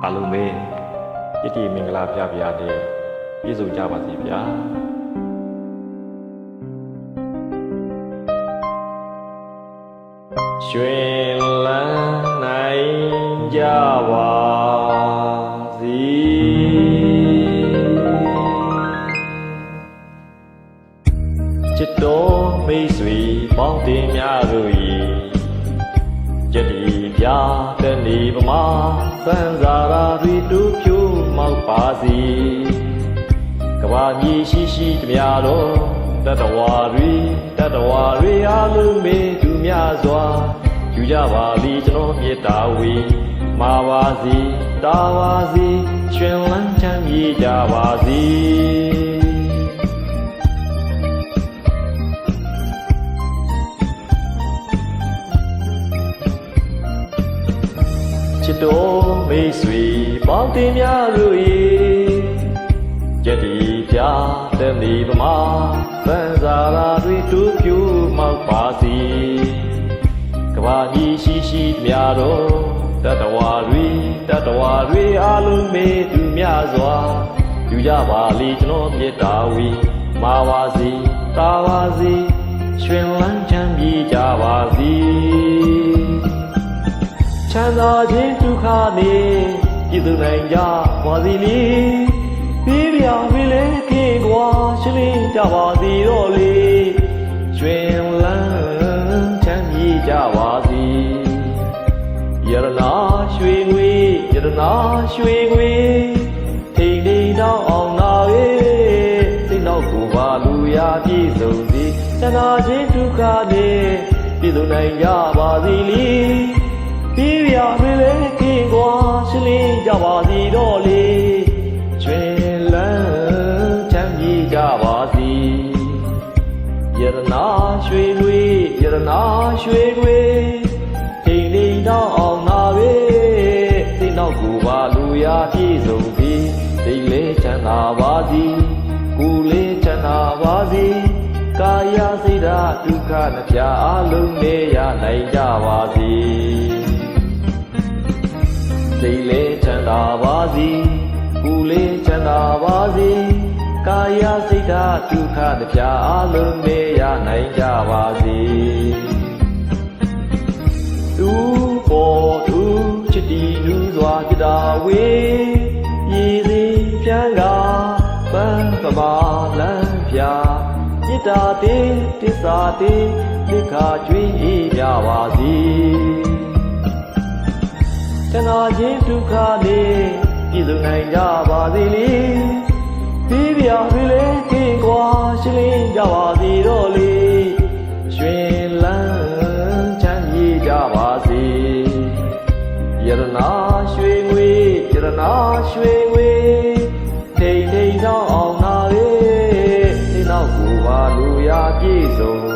အားလုံးပဲယတိမင်္ဂလာပြပြတဲ့ပြည့်စုံကြပါစေဗျာရွှင်လန်းနိုင်ကြပါစေချစ်တော်မိတ်ဆွေပေါင်းတင်များတို့၏ယတိပြတဲ့နေပမာစံစာရာတွေတူဖြိုးမောက်ပါစီကဘာမြေရှိရှိတများတော်တတဝါတွေအားလုံးမေသူများစွာယူကြပါလိကျွန်တော်မေတ္တာဝေမာပါစီတာပါစီရွှင်လန်းချမ်းမြေကြပါစီချစ်တော်မိတ်ဆွေပေါင်းတင်များတို့၏ယတိပြတဲ့နေပမာစံစာရာတွေတူပြူမောက်ပါစီကဘာကြီးရှိရှိများတော်တတဝါတွေအားလုံးမေသူများစွာယူကြပါလိကျွန်တော်မေတ္တာဝီမာပါစီတာပါစီရွှင်လန်းချမ်းမြေကြပါစီချမ်းသာခြင်းဒုက္ခနေပြည်သူနိုင်ကြပါစီလေပြီးပြဝေလေခေကွာရှင်းလင်းကြပါစီတော့လေရွှင်လန်းချမ်းမြေကြပါစီယရနာရွှေငွေထိန်ထိန်တောင်းအောင်နာရဲ့စိတ်နောက်ကိုပါလူရာပြည့်စုံစီချမ်းသာခြင်းဒုက္ခနေပြည်သူနိုင်ကြပါစီလေပြီးပြဝေလေခေကွာရှင်းလင်းကြပါစီတော့လေရွှင်လန်းချမ်းမြေကြပါစီယရနာရွှေငွေထိန်ထိန်တောင်းအောင်နာပဲစိတ်နောက်ကိုပါလူရာပြည့်စုံစီစိတ်လေးချမ်းသာပါစီကိုယ်လေးချမ်းသာပါစီကာယစိတ်ဓာတ်ဒုက္ခနှပြအလုံးနေရနိုင်ကြပါစီစိတ်လေးချမ်းသာပါစီကိုယ်လေးချမ်းသာပါစီကာယစိတ်ဓာတ်ဒုက္ခနှပြအလုံးနေရနိုင်ကြပါစီသူပေါ်သူချစ်တီလူစွာကြတာဝေးရည်စီပြန်ကပန်းပမာလန်းပြမေတ္တာတေတစ္ဆာတေလိခာကျွေးကြပါစီတဏှာခြင်းဒုက္ခနေပြည်စုံနိုင်ကြပါစေလေပြီးပြဝေလေခေကွာရှင်းလင်းကြပါစီတော့လေရွှင်လန်းချမ်းမြေကြပါစေယရနာရွှေငွေထိန်ထိန်တောင်းအောင်နာရဲ့ဒီနောက်ကိုပါလူရာပြည့်စုံ